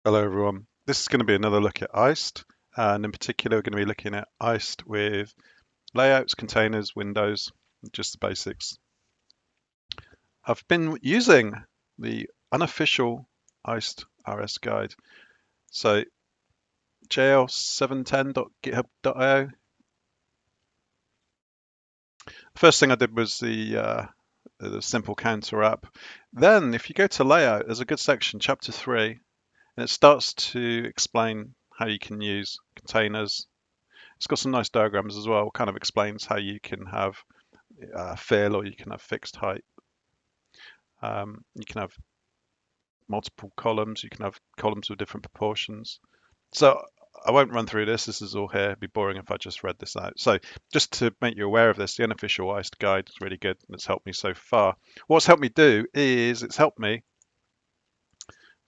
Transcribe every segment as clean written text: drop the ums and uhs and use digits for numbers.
Hello everyone. This is going to be another look at iced, and in particular we're going to be looking at iced with layouts, containers, windows, just the basics. I've been using the unofficial iced.rs guide. So jl710.github.io. First thing I did was the simple counter app. Then if you go to layout, there's a good section, chapter 3, and it starts to explain how you can use containers. It's got some nice diagrams as well. Kind of explains how you can have fill or you can have fixed height. You can have multiple columns. You can have columns with different proportions. So I won't run through this. This is all here. It'd be boring if I just read this out. So just to make you aware of this, the unofficial iced guide is really good and it's helped me so far. What's helped me do is it's helped me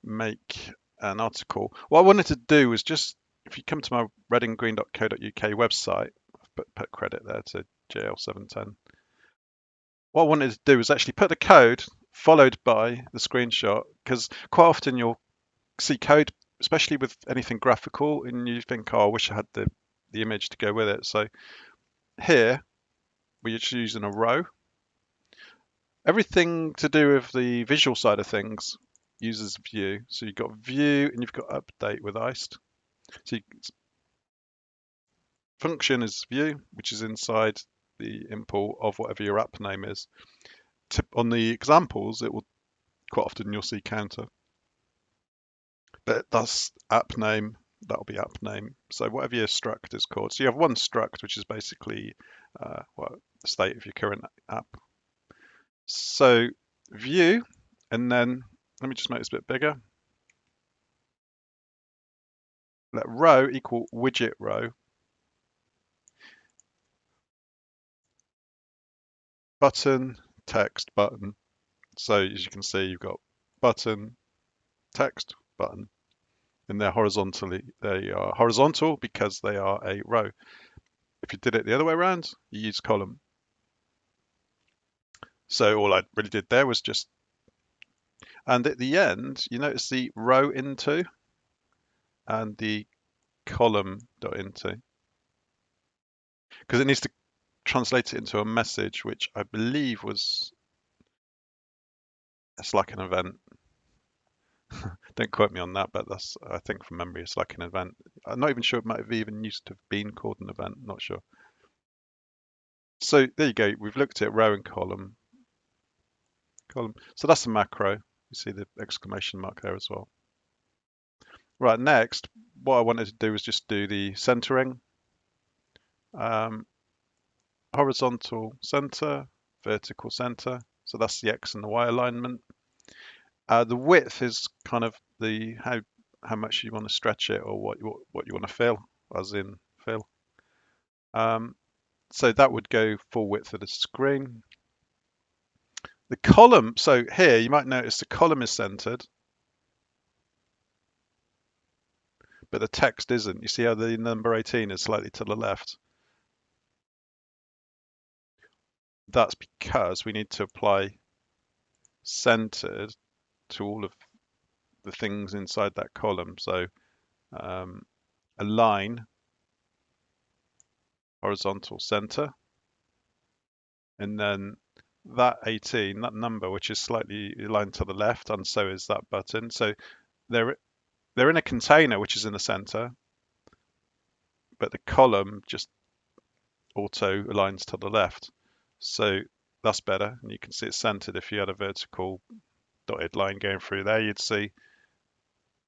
make an article. What I wanted to do was just, if you come to my redandgreen.co.uk website, I've put credit there to JL710. What I wanted to do was actually put the code followed by the screenshot, because quite often you'll see code, especially with anything graphical, and you think, oh, I wish I had the image to go with it. So here, we're just using a row. Everything to do with the visual side of things uses view. So you've got view and you've got update with iced. So function is view, which is inside the import of whatever your app name is. On the examples, it will quite often you'll see counter, but that's app name. That'll be app name. So whatever your struct is called. So you have one struct, which is basically the state of your current app. So view, and then let me just make this a bit bigger. Let row equal widget row. Button, text, button. So as you can see, you've got button, text, button, and they are horizontal because they are a row. If you did it the other way around, you use column. So all I really did there was just, and at the end, you notice the row into and the column dot into, because it needs to translate it into a message, which I believe was, it's like an event. Don't quote me on that, but that's, I think from memory, it's like an event. I'm not even sure it might have even used to have been called an event, not sure. So there you go. We've looked at row and column. So that's a macro. You see the exclamation mark there as well. Right, next, what I wanted to do was just do the centering. Horizontal center, vertical center. So that's the X and the Y alignment. The width is kind of the how much you want to stretch it or what you want to fill, as in fill. So that would go full width of the screen. The column, so here you might notice the column is centered, but the text isn't. You see how the number 18 is slightly to the left? That's because we need to apply centered to all of the things inside that column. So align horizontal center, and then that 18, that number, which is slightly aligned to the left, and so is that button. So they're in a container which is in the center, but the column just auto aligns to the left. So that's better, and you can see it's centered. If you had a vertical dotted line going through there, you'd see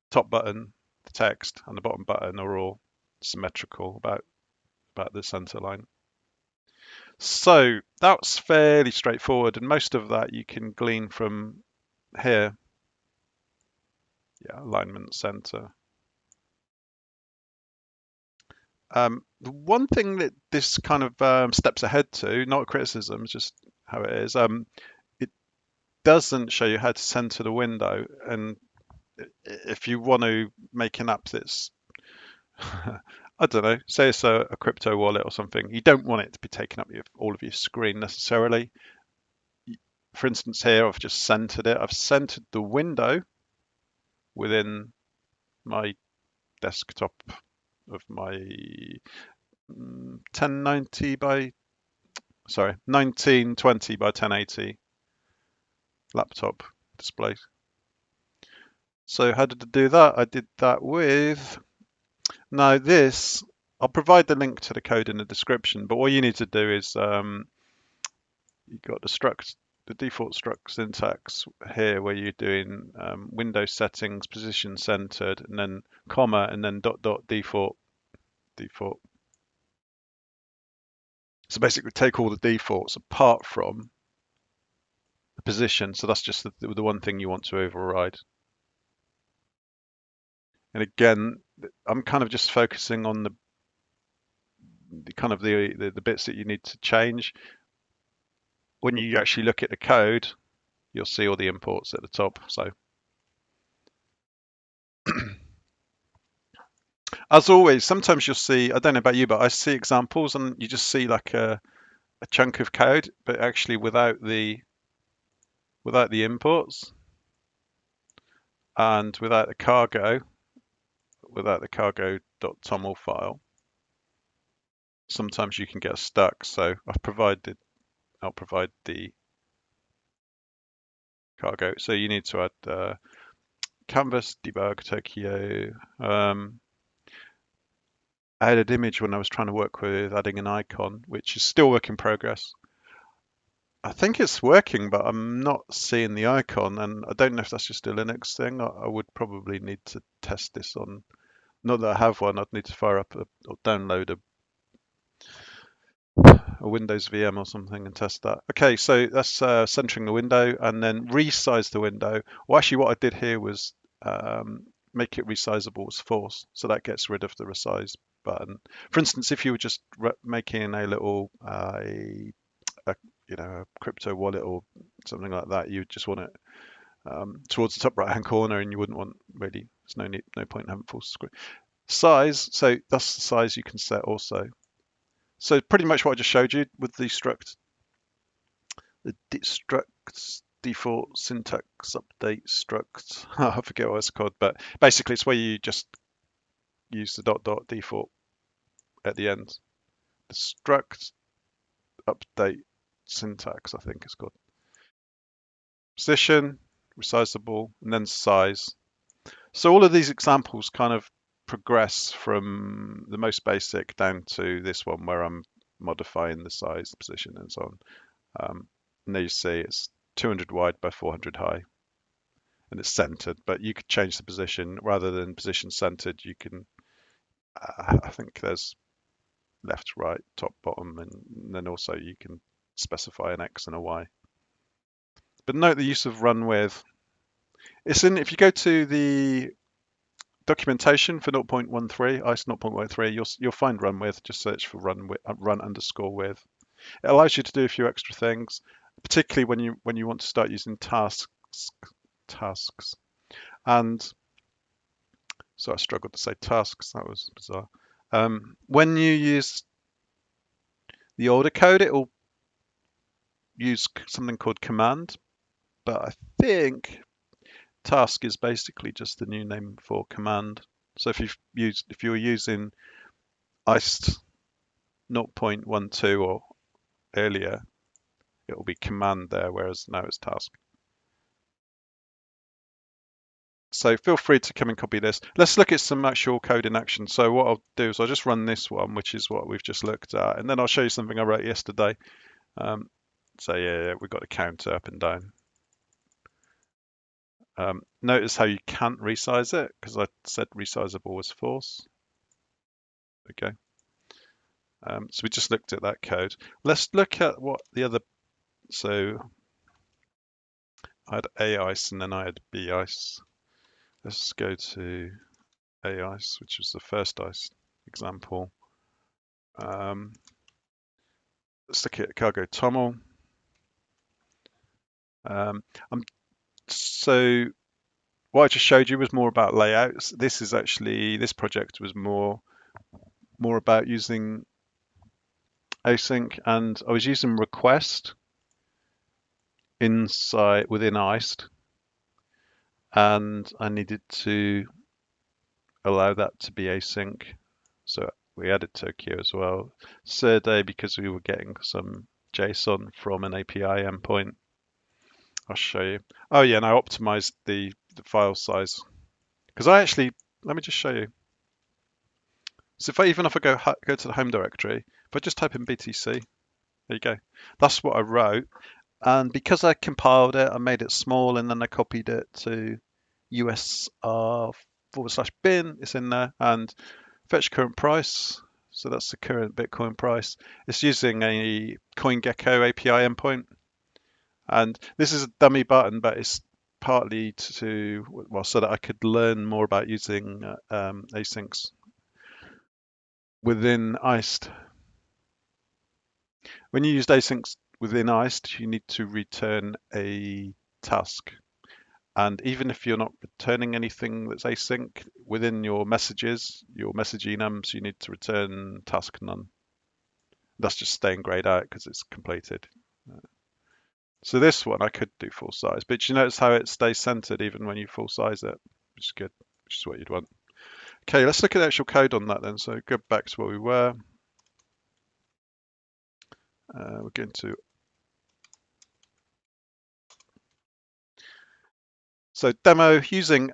top button, the text, and the bottom button are all symmetrical about the center line. So that's fairly straightforward, and most of that you can glean from here. Yeah, alignment center. The one thing that this kind of steps ahead to, not a criticism, it's just how it is. It doesn't show you how to center the window, and if you want to make an app that's I don't know, say it's a crypto wallet or something, you don't want it to be taking up all of your screen necessarily. For instance, here I've just centered it. I've centered the window within my desktop of my 1090 by, sorry, 1920 by 1080 laptop display. So how did I do that? I did that with, now this, I'll provide the link to the code in the description, but what you need to do is you've got the default struct syntax here where you're doing Windows settings, position centered, and then comma, and then dot dot default. So basically take all the defaults apart from the position. So that's just the one thing you want to override. And again, I'm kind of just focusing on the bits that you need to change. When you actually look at the code, you'll see all the imports at the top. So as always, sometimes you'll see, I don't know about you, but I see examples and you just see like a chunk of code, but actually without the imports and without the cargo.toml file. Sometimes you can get stuck. So I'll provide the cargo. So you need to add canvas, debug, Tokyo. I added image when I was trying to work with adding an icon, which is still work in progress. I think it's working, but I'm not seeing the icon, and I don't know if that's just a Linux thing. I would probably need to test this on, not that I have one, I'd need to fire up or download a Windows VM or something and test that. Okay, so that's centering the window and then resize the window. Well, actually what I did here was make it resizable as false, so that gets rid of the resize button. For instance, if you were just making a little a crypto wallet or something like that, you would just want it towards the top right hand corner, and you wouldn't want, really, there's no point in having full screen size. So that's the size you can set also. So pretty much what I just showed you with the struct default syntax update struct. I forget what it's called, but basically it's where you just use the dot dot default at the end. The struct update syntax, I think it's called. Position, resizable, and then size. So all of these examples kind of progress from the most basic down to this one where I'm modifying the size, the position, and so on. And there you see it's 200 wide by 400 high, and it's centered. But you could change the position rather than position centered. You can, I think there's left, right, top, bottom, and then also you can specify an X and a Y. But note the use of run with. It's in, if you go to the documentation for 0.13, ICE 0.13, you'll find run with. Just search for run underscore with. It allows you to do a few extra things, particularly when you want to start using tasks. And so I struggled to say tasks. That was bizarre. When you use the older code, it will use something called command, but I think task is basically just the new name for command. So if you're using iced 0.12 or earlier, it will be command there, whereas now it's task. So feel free to come and copy this. Let's look at some actual code in action. So what I'll do is I'll just run this one, which is what we've just looked at, and then I'll show you something I wrote yesterday. So yeah, we've got a counter up and down. Notice how you can't resize it because I said resizable was false. Okay. So we just looked at that code. Let's look at what the other, so I had A-ice and then I had B-ice. Let's go to A-ice, which was the first ice example. Let's look at cargo TOML. So what I just showed you was more about layouts. This project was more about using async, and I was using request within iced, and I needed to allow that to be async. So we added to a queue as well. Surday, because we were getting some JSON from an API endpoint. I'll show you. Oh yeah, and I optimized the file size because let me just show you. So even if I go to the home directory, if I just type in BTC, there you go. That's what I wrote. And because I compiled it, I made it small and then I copied it to USR/bin. It's in there, and fetch current price. So that's the current Bitcoin price. It's using a CoinGecko API endpoint. And this is a dummy button, but it's partly so that I could learn more about using asyncs within iced. When you use asyncs within iced, you need to return a task. And even if you're not returning anything that's async within your messages, your message enums, you need to return task none. That's just staying grayed out because it's completed. So this one I could do full size, but you notice how it stays centered even when you full size it, which is good, which is what you'd want. Okay, let's look at the actual code on that then. So go back to where we were. We're going to demo using,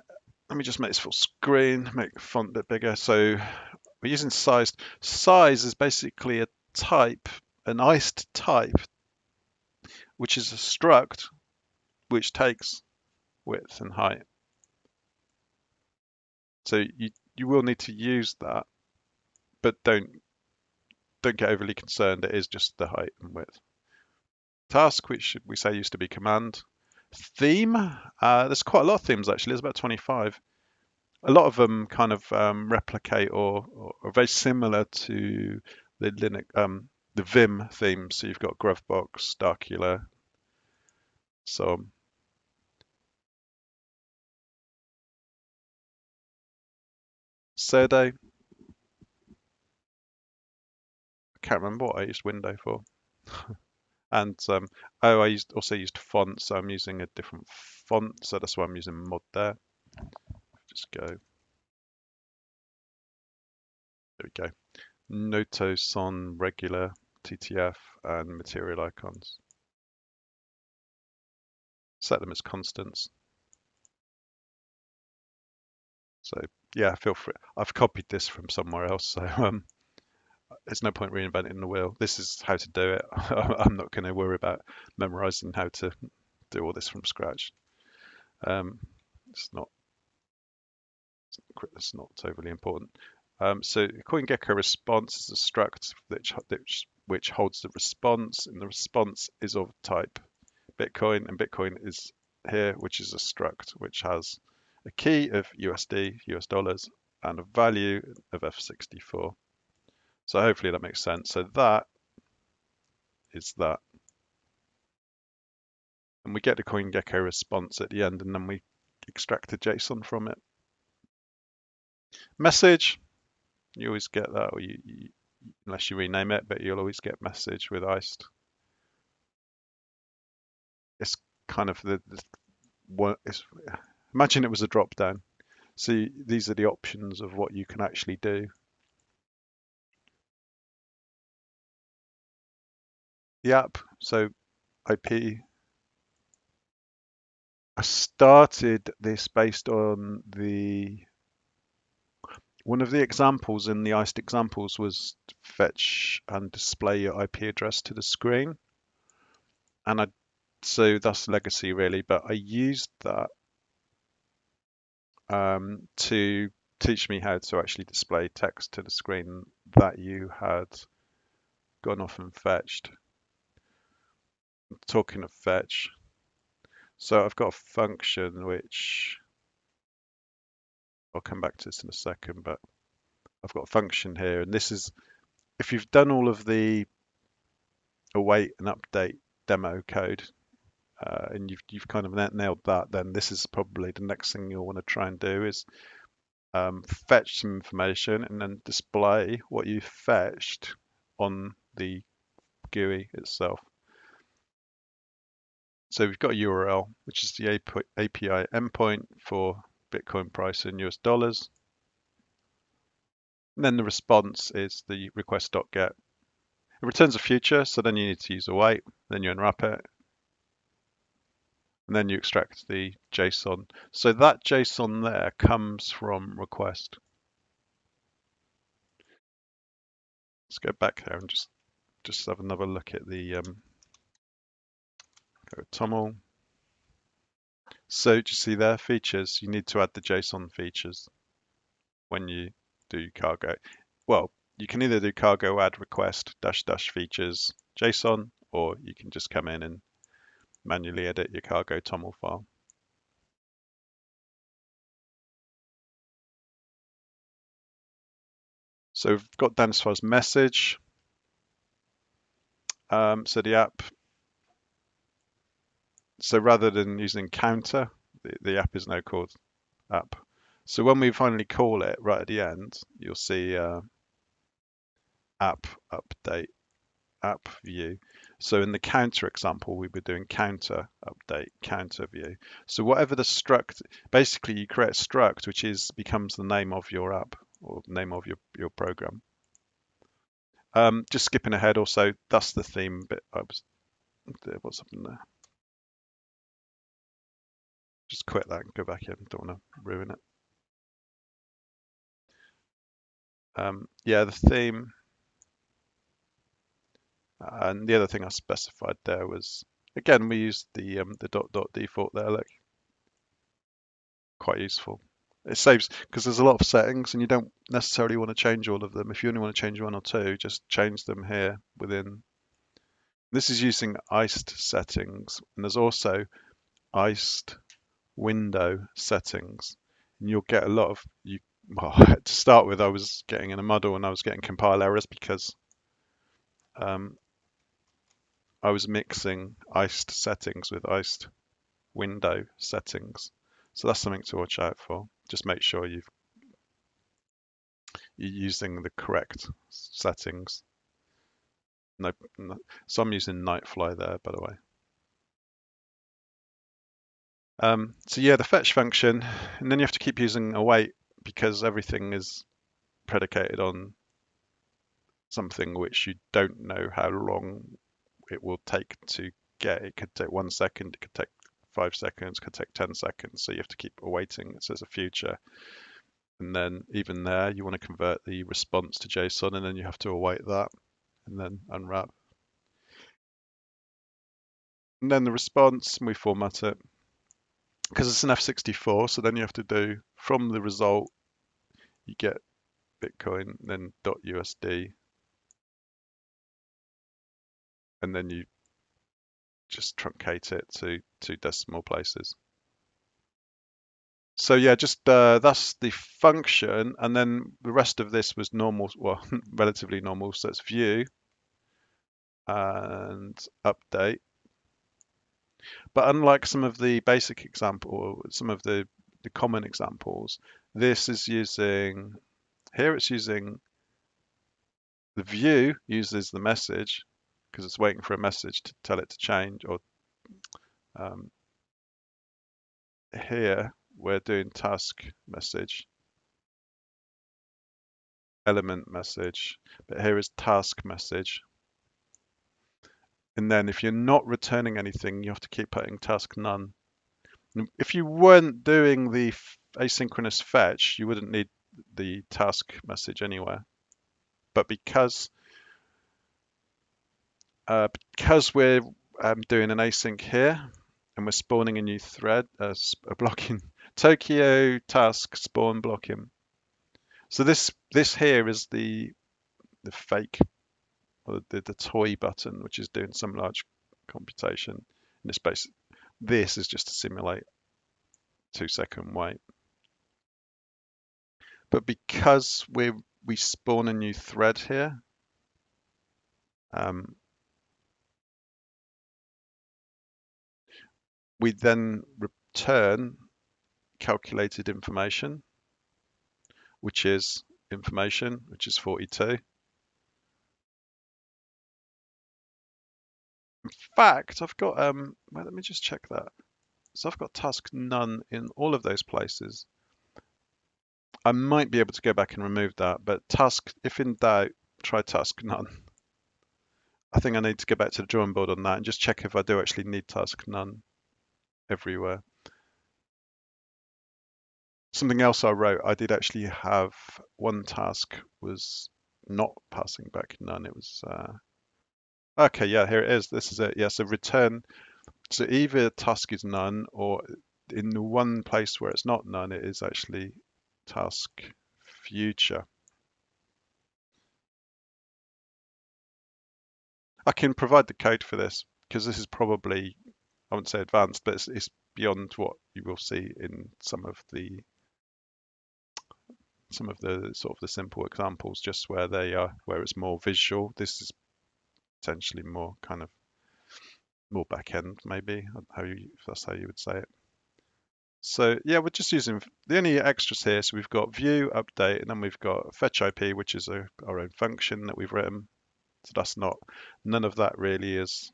let me just make this full screen, make the font a bit bigger. So we're using sized. Size is basically a type, an iced type, which is a struct which takes width and height. So you will need to use that, but don't get overly concerned. It is just the height and width. Task, which we say used to be command. Theme, there's quite a lot of themes actually. There's about 25. A lot of them kind of replicate or are very similar to the Linux, the Vim theme. So you've got Grovebox, Darkula, so on. Surday, I can't remember what I used window for. And I also used font, so I'm using a different font, so that's why I'm using mod there. Just go. There we go. Noto, Son, regular, TTF, and material icons. Set them as constants. So yeah, feel free. I've copied this from somewhere else, so there's no point reinventing the wheel. This is how to do it. I'm not going to worry about memorizing how to do all this from scratch. It's not overly important. So CoinGecko response is a struct which holds the response, and the response is of type Bitcoin, and Bitcoin is here, which is a struct which has a key of USD, US dollars, and a value of F64. So hopefully that makes sense. So that is that. And we get the CoinGecko response at the end, and then we extract a JSON from it. Message, you always get that, or unless you rename it, but you'll always get message with iced. It's kind of imagine it was a drop down. So these are the options of what you can actually do. The app, so IP. I started this based on one of the examples in the iced examples was fetch and display your IP address to the screen. And so that's legacy really, but I used that to teach me how to actually display text to the screen that you had gone off and fetched. Talking of fetch, so I've got a function which I'll come back to this in a second, but I've got a function here, and this is if you've done all of the await and update demo code, and you've kind of nailed that, then this is probably the next thing you'll want to try and do is fetch some information and then display what you fetched on the GUI itself. So we've got a URL, which is the API endpoint for Bitcoin price in US dollars. And then the response is the request.get. It returns a future, so then you need to use await, then you unwrap it, and then you extract the JSON. So that JSON there comes from request. Let's go back there and just have another look at the go TOML. So do you see there features? You need to add the JSON features when you do cargo. Well, you can either do cargo add request -- features JSON, or you can just come in and manually edit your cargo TOML file. So we've got down as far as message. So the app, so rather than using counter, the app is now called app. So when we finally call it right at the end, you'll see app update, app view. So in the counter example, we were doing counter update, counter view. So whatever the struct, basically you create a struct which becomes the name of your app or name of your program. Just skipping ahead also, that's the theme bit. What's up in there? Just quit that and go back in, don't want to ruin it. Yeah, the theme. And the other thing I specified there was, again, we used the dot default there, look, quite useful. It saves, because there's a lot of settings and you don't necessarily want to change all of them. If you only want to change one or two, just change them here within. This is using iced settings, and there's also iced window settings. And you'll get a lot of, well, to start with, I was getting in a muddle and I was getting compile errors because I was mixing iced settings with iced window settings. So that's something to watch out for. Just make sure you're using the correct settings. No, so I'm using Nightfly there, by the way. So yeah, the fetch function, and then you have to keep using await because everything is predicated on something which you don't know how long it will take to get. It could take 1 second, it could take 5 seconds, it could take 10 seconds. So you have to keep awaiting. It says a future. And then even there, you want to convert the response to JSON, and then you have to await that and then unwrap. And then the response, we format it because it's an F64. So then you have to do from the result, you get Bitcoin, then .USD, and then you just truncate it to 2 decimal places. So yeah, just that's the function, and then the rest of this was normal, well, relatively normal. So it's view and update. But unlike some of the basic example, some of the common examples, this is using, here it's using, the view uses the message because it's waiting for a message to tell it to change, or here we're doing task message, element message, but here is task message. And then if you're not returning anything, you have to keep putting task none. If you weren't doing the asynchronous fetch, you wouldn't need the task message anywhere. But because we're doing an async here and we're spawning a new thread, a blocking Tokyo task spawn blocking. So this here is the fake, or the toy button, which is doing some large computation in this space. This is just to simulate 2-second wait. But because we spawn a new thread here, we then return calculated information, which is information, which is 42. In fact, I've got, well, let me just check that. So I've got task none in all of those places. I might be able to go back and remove that, but task, if in doubt, try task none. I think I need to go back to the drawing board on that and just check if I do actually need task none everywhere. Something else I wrote, I did actually have one task was not passing back none. It was, okay, yeah, here it is. This is it. Yeah, so return. So either task is none, or in the one place where it's not none, it is actually task future. I can provide the code for this because this is probably, I wouldn't say advanced, but it's beyond what you will see in some of the sort of the simple examples, just where they are, where it's more visual. This is potentially more kind of more back end, maybe, if that's how you would say it. So yeah, we're just using the only extras here. So we've got view, update, and then we've got fetch IP, which is our own function that we've written. So that's not, none of that really is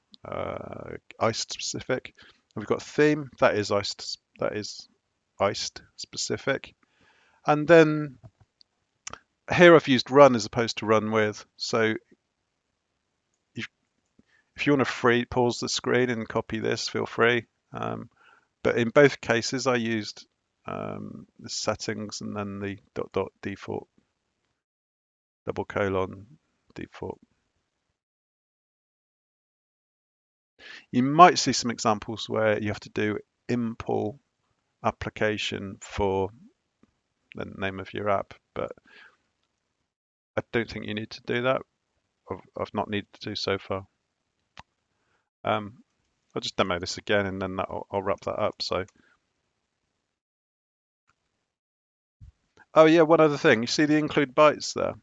iced specific. And we've got theme, that is iced specific. And then here I've used run as opposed to run with. So if you want to pause the screen and copy this, feel free. But in both cases, I used the settings and then the ... default, default. You might see some examples where you have to do impl application for the name of your app, but I don't think you need to do that. I've not needed to do so far. I'll just demo this again and then I'll wrap that up. So, oh yeah, one other thing. You see the include bytes there?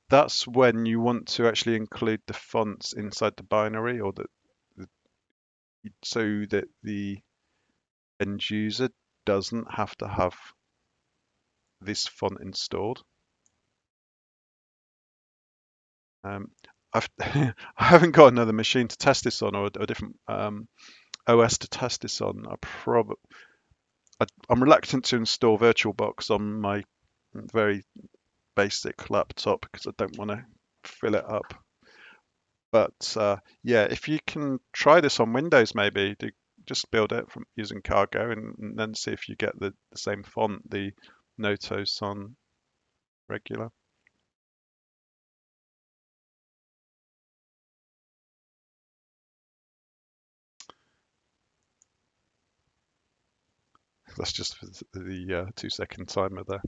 That's when you want to actually include the fonts inside the binary, or so that the end user doesn't have to have this font installed. I haven't got another machine to test this on, or a different OS to test this on. I'm reluctant to install VirtualBox on my very basic laptop because I don't want to fill it up. But yeah, if you can try this on Windows, maybe just build it from using Cargo and then see if you get the same font, the Noto Son regular. That's just for the 2-second timer there.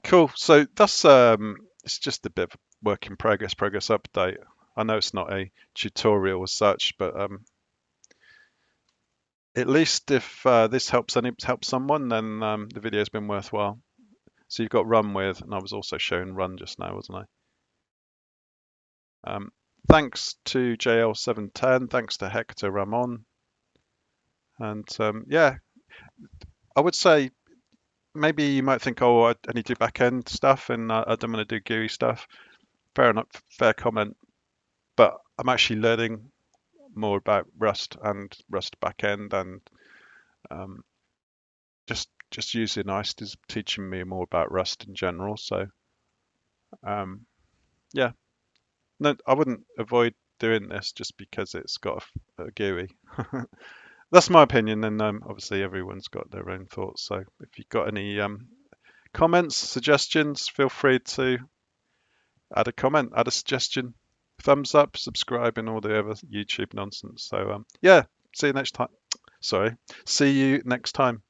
Cool. So that's it's just a bit of work in progress update. I know it's not a tutorial as such, but at least if this helps someone, then the video's been worthwhile. So you've got run with, and I was also showing run just now, wasn't I? Thanks to JL710, thanks to Héctor Ramón, and yeah, I would say maybe you might think, oh, I need to do back-end stuff, and I don't want to do GUI stuff. Fair enough, fair comment. But I'm actually learning more about Rust and Rust backend, and just using iced is teaching me more about Rust in general. So yeah, no, I wouldn't avoid doing this just because it's got a GUI. That's my opinion, and obviously everyone's got their own thoughts. So if you've got any comments, suggestions, feel free to add a comment, add a suggestion, thumbs up, subscribe, and all the other YouTube nonsense. So yeah, see you next time. Sorry, see you next time.